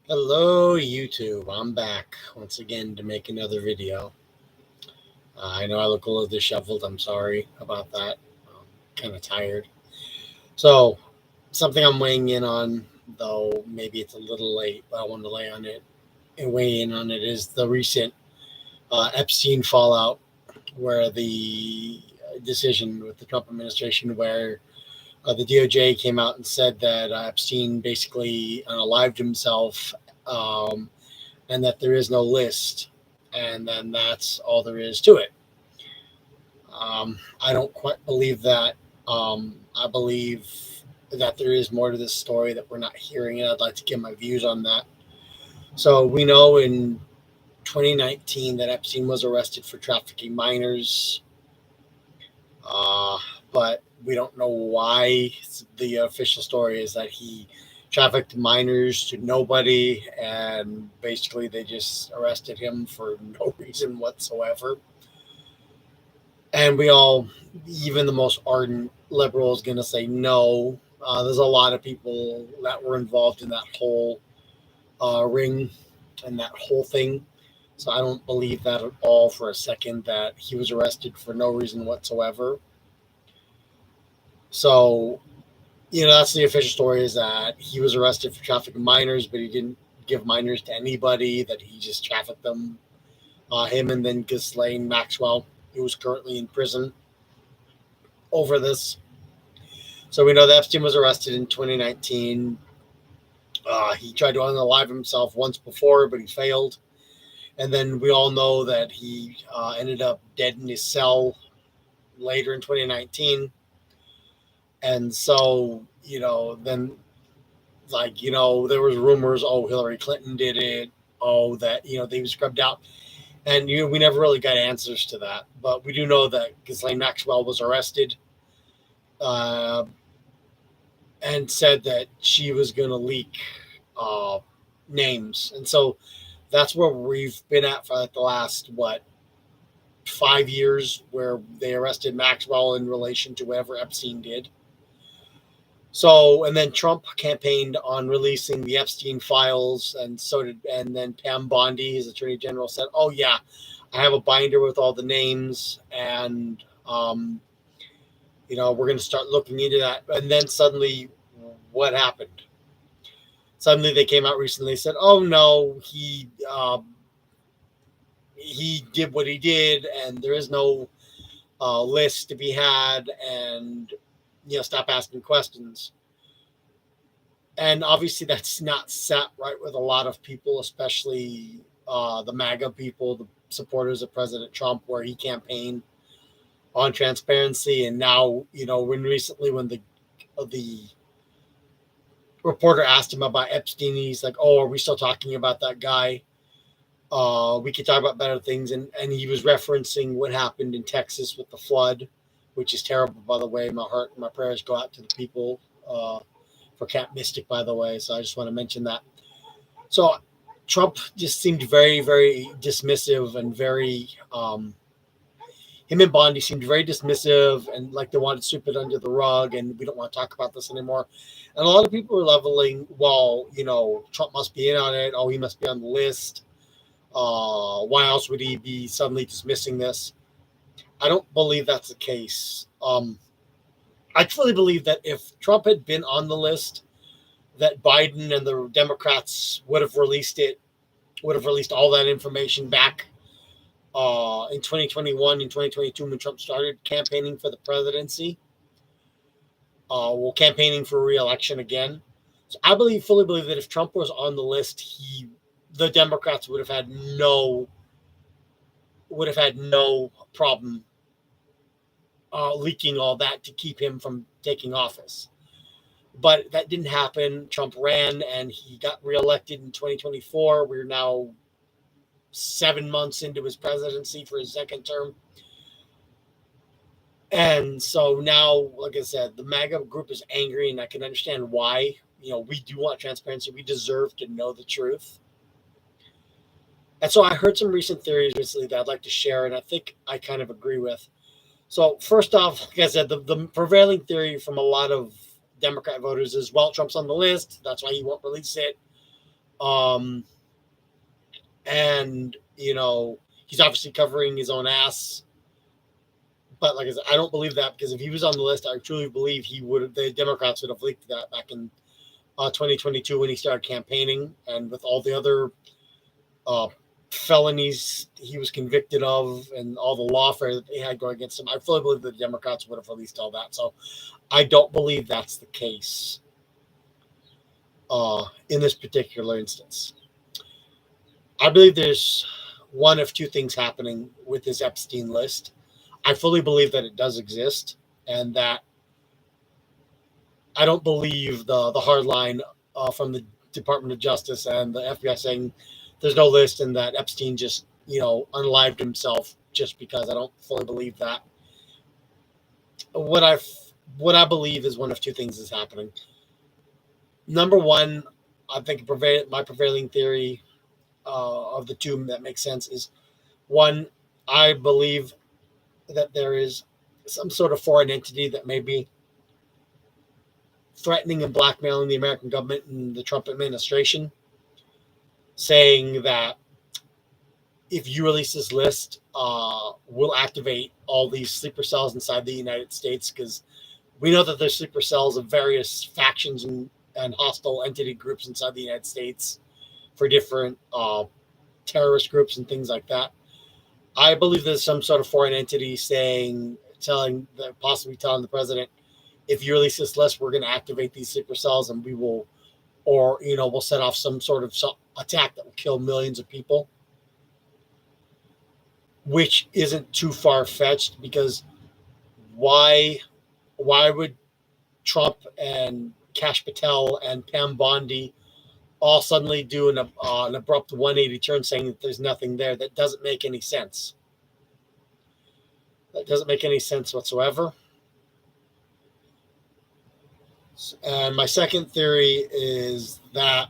Hello, YouTube. I'm back once again to make another video. I know I look a little disheveled. I'm sorry about that. I'm kind of tired. So, something I'm weighing in on, though maybe it's a little late, but I want to lay on it and weigh in on it is the recent Epstein Fallout, where the decision with the Trump administration, where the DOJ came out and said that Epstein basically unalived himself. Um, and that there is no list, and then that's all there is to it. I don't quite believe that. I believe that there is more to this story that we're not hearing, and I'd like to give my views on that. So we know in 2019 that Epstein was arrested for trafficking minors, uh, but we don't know why. The official story is that he trafficked minors to nobody, and basically they just arrested him for no reason whatsoever. And we all, even the most ardent liberal, is going to say no. There's a lot of people that were involved in that whole ring and that whole thing. So I don't believe that at all for a second that he was arrested for no reason whatsoever. So, that's the official story, is that he was arrested for trafficking minors, but he didn't give minors to anybody, that he just trafficked them. Him and then Ghislaine Maxwell, who was currently in prison over this. So we know that Epstein was arrested in 2019. He tried to unalive himself once before, but he failed. And then we all know that he ended up dead in his cell later in 2019. And so, then, there was rumors, oh, Hillary Clinton did it, oh, that, they was scrubbed out. And we never really got answers to that. But we do know that Ghislaine Maxwell was arrested uh, and said that she was going to leak uh, names. And so that's where we've been at for like the last, 5 years, where they arrested Maxwell in relation to whatever Epstein did. So, and then Trump campaigned on releasing the Epstein files, and then Pam Bondi, his attorney general, said, "Oh yeah, I have a binder with all the names, and we're going to start looking into that." And then suddenly, what happened? Suddenly, they came out recently and said, "Oh no, he did what he did, and there is no list to be had, and stop asking questions." And obviously, that's not sat right with a lot of people, especially the MAGA people, the supporters of President Trump, where he campaigned on transparency. And now, when the reporter asked him about Epstein, he's like, "Oh, are we still talking about that guy? We could talk about better things." And he was referencing what happened in Texas with the flood, which is terrible, by the way. My heart and my prayers go out to the people for Camp Mystic, by the way. So I just want to mention that. So Trump just seemed very, very dismissive, and him and Bondi seemed very dismissive, and like they wanted to sweep it under the rug, and we don't want to talk about this anymore. And a lot of people were leveling, well, Trump must be in on it. Oh, he must be on the list. Why else would he be suddenly dismissing this? I don't believe that's the case. I truly believe that if Trump had been on the list, that Biden and the Democrats would have released all that information back in 2021 and 2022, when Trump started campaigning for the presidency, campaigning for re-election again. So I fully believe that if Trump was on the list, the Democrats would have had no problem leaking all that to keep him from taking office. But that didn't happen. Trump ran and he got reelected in 2024. We're now 7 months into his presidency for his second term. And so now, like I said, the MAGA group is angry, and I can understand why. We do want transparency. We deserve to know the truth. And so I heard some recent theories recently that I'd like to share, and I think I kind of agree with. So first off, like I said, the prevailing theory from a lot of Democrat voters is, well, Trump's on the list. That's why he won't release it. Um, and he's obviously covering his own ass. But like I said, I don't believe that, because if he was on the list, I truly believe the Democrats would have leaked that back in 2022 when he started campaigning, and with all the other uh, felonies he was convicted of and all the lawfare that they had going against him. I fully believe the Democrats would have released all that. So I don't believe that's the case in this particular instance. I believe there's one of two things happening with this Epstein list. I fully believe that it does exist, and that I don't believe the hard line from the Department of Justice and the FBI saying there's no list and that Epstein just unlived himself, just because I don't fully believe that. What I what I believe is one of two things is happening. Number one, I think my prevailing theory of the two that makes sense is, one, I believe that there is some sort of foreign entity that may be threatening and blackmailing the American government and the Trump administration, saying that if you release this list, we'll activate all these sleeper cells inside the United States, because we know that there's sleeper cells of various factions and hostile entity groups inside the United States for different terrorist groups and things like that. I believe there's some sort of foreign entity possibly telling the president, if you release this list, we're going to activate these sleeper cells, and we will, or we'll set off some sort of attack that will kill millions of people, which isn't too far fetched, because why would Trump and Kash Patel and Pam Bondi all suddenly do an abrupt 180 turn, saying that there's nothing there? That doesn't make any sense. That doesn't make any sense whatsoever. And my second theory is that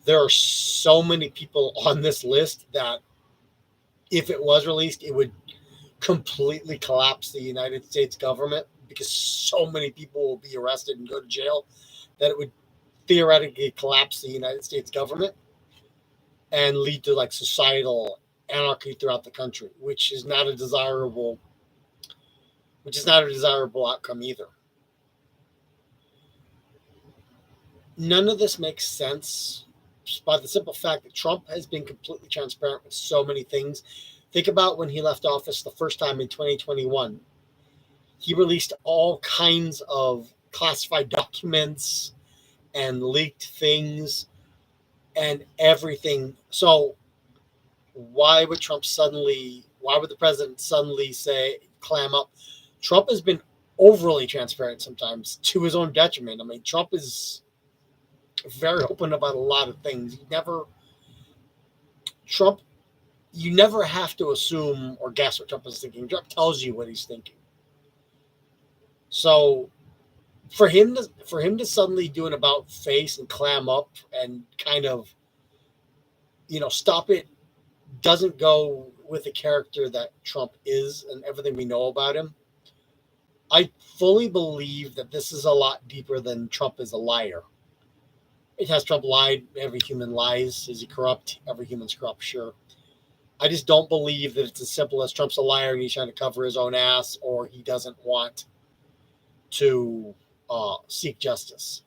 there are so many people on this list that if it was released, it would completely collapse the United States government, because so many people will be arrested and go to jail that it would theoretically collapse the United States government and lead to like societal anarchy throughout the country, which is not a desirable outcome either. None of this makes sense by the simple fact that Trump has been completely transparent with so many things. Think about when he left office the first time in 2021. He released all kinds of classified documents and leaked things and everything. So why would the president suddenly clam up? Trump has been overly transparent sometimes to his own detriment. I mean, Trump is very open about a lot of things. You never have to assume or guess what Trump is thinking. Trump tells you what he's thinking. So for him to suddenly do an about face and clam up and kind of stop it doesn't go with the character that Trump is and everything we know about him. I fully believe that this is a lot deeper than Trump is a liar. It has Trump lied. Every human lies. Is he corrupt? Every human's corrupt, sure. I just don't believe that it's as simple as Trump's a liar and he's trying to cover his own ass, or he doesn't want to seek justice.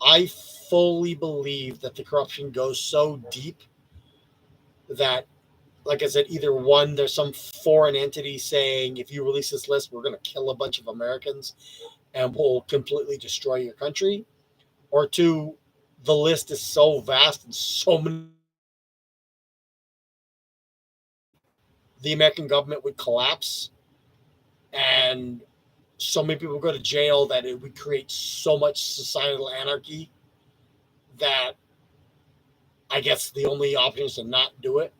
I fully believe that the corruption goes so deep that, like I said, either one, there's some foreign entity saying, if you release this list, we're going to kill a bunch of Americans and we'll completely destroy your country. Or two, the list is so vast and so many, the American government would collapse and so many people go to jail that it would create so much societal anarchy that I guess the only option is to not do it.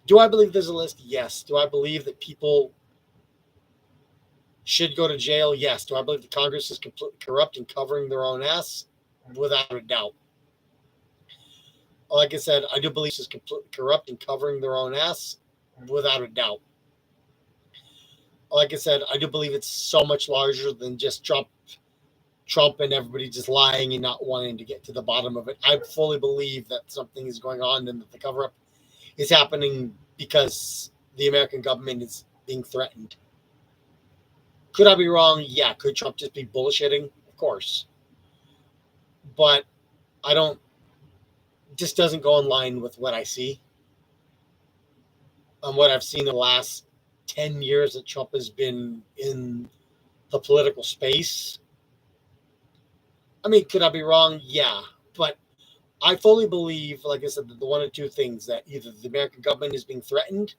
Do I believe there's a list? Yes. Do I believe that people should go to jail? Yes. Do I believe the Congress is completely corrupt and covering their own ass? Without a doubt. Like I said, I do believe it's completely corrupt and covering their own ass. Without a doubt. Like I said, I do believe it's so much larger than just Trump Trump and everybody just lying and not wanting to get to the bottom of it. I fully believe that something is going on and that the cover up is happening because the American government is being threatened. Could I be wrong? Yeah. Could Trump just be bullshitting? Of course. But I don't, this doesn't go in line with what I see and what I've seen in the last 10 years that Trump has been in the political space. I mean, could I be wrong? Yeah. But I fully believe, like I said, that the one or two things, that either the American government is being threatened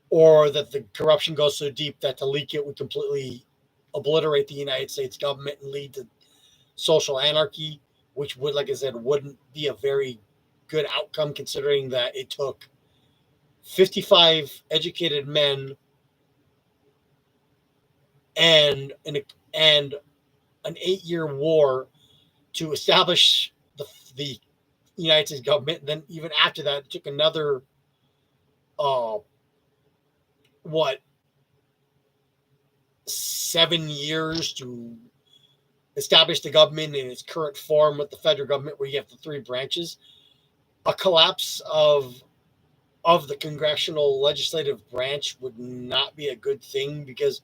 or that the corruption goes so deep that to leak it would completely obliterate the United States government and lead to social anarchy, which would, like I said, wouldn't be a very good outcome considering that it took 55 educated men and an 8-year war to establish the United States government. And then even after that, it took another uh, 7 years to establish the government in its current form with the federal government, where you have the three branches. A collapse of the congressional legislative branch would not be a good thing, because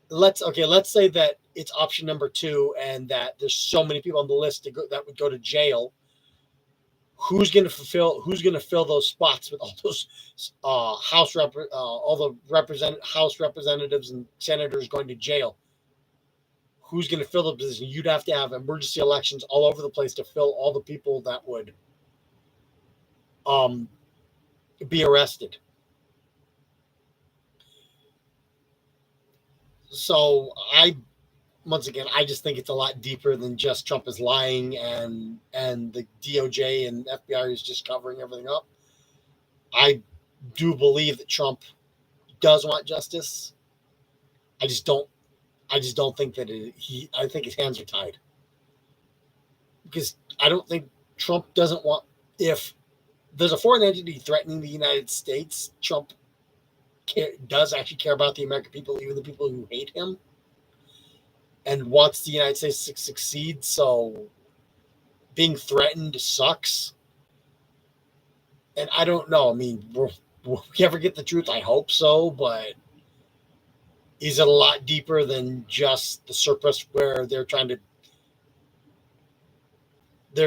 let's say that it's option number 2 and that there's so many people on the list that would go to jail. Who's going to fill those spots with all those House representatives and senators going to jail? Who's going to fill the position? You'd have to have emergency elections all over the place to fill all the people that would be arrested. So once again, I just think it's a lot deeper than just Trump is lying and the DOJ and FBI is just covering everything up. I do believe that Trump does want justice. I just don't think that I think his hands are tied, because I don't think Trump doesn't want, if there's a foreign entity threatening the United States, Trump does actually care about the American people, even the people who hate him, and wants the United States to succeed. So being threatened sucks. And I don't know. I mean, will we ever get the truth? I hope so, but is it a lot deeper than just the surface, where they're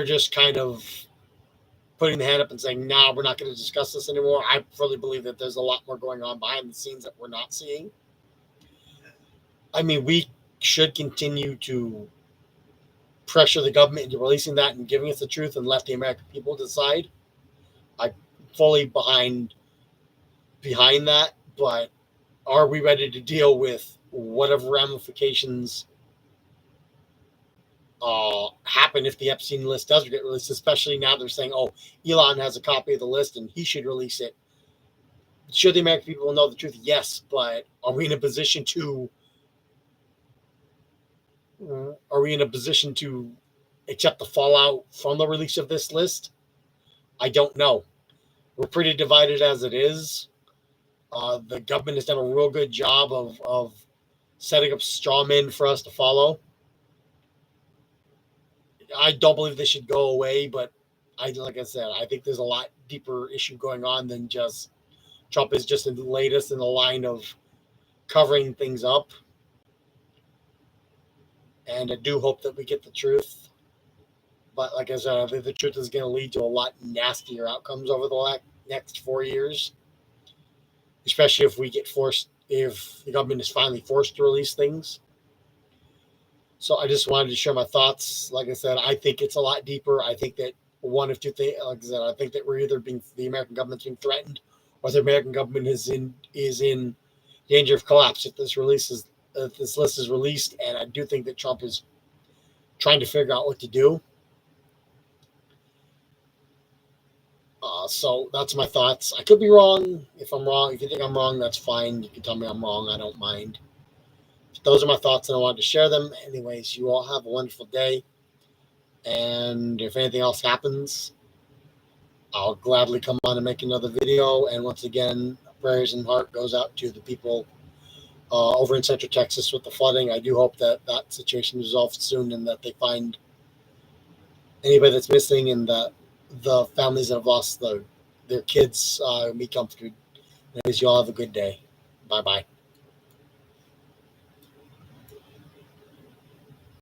just kind of putting the hand up and saying, no, we're not going to discuss this anymore? I fully believe that there's a lot more going on behind the scenes that we're not seeing. I mean, we should continue to pressure the government into releasing that and giving us the truth and let the American people decide. I'm fully behind that, but are we ready to deal with whatever ramifications happen if the Epstein list does get released? Especially now they're saying, oh, Elon has a copy of the list and he should release it. Should the American people know the truth? Yes, but are we in a position to accept the fallout from the release of this list? I don't know. We're pretty divided as it is. The government has done a real good job of setting up straw men for us to follow. I don't believe they should go away, but like I said, I think there's a lot deeper issue going on than just Trump is just the latest in the line of covering things up. And I do hope that we get the truth. But like I said, I think the truth is going to lead to a lot nastier outcomes over the next 4 years, especially if the government is finally forced to release things. So I just wanted to share my thoughts. Like I said, I think it's a lot deeper. I think that one of two things. Like I said, I think that we're either the American government's being threatened, or the American government is in danger of collapse if this list is released. And I do think that Trump is trying to figure out what to do. So that's my thoughts. I could be wrong. If I'm wrong, if you think I'm wrong, that's fine. You can tell me I'm wrong. I don't mind. Those are my thoughts, and I wanted to share them. Anyways, you all have a wonderful day. And if anything else happens, I'll gladly come on and make another video. And once again, prayers and heart goes out to the people over in Central Texas with the flooding. I do hope that that situation is resolved soon and that they find anybody that's missing and that the families that have lost their kids be comforted. Anyways, you all have a good day. Bye bye.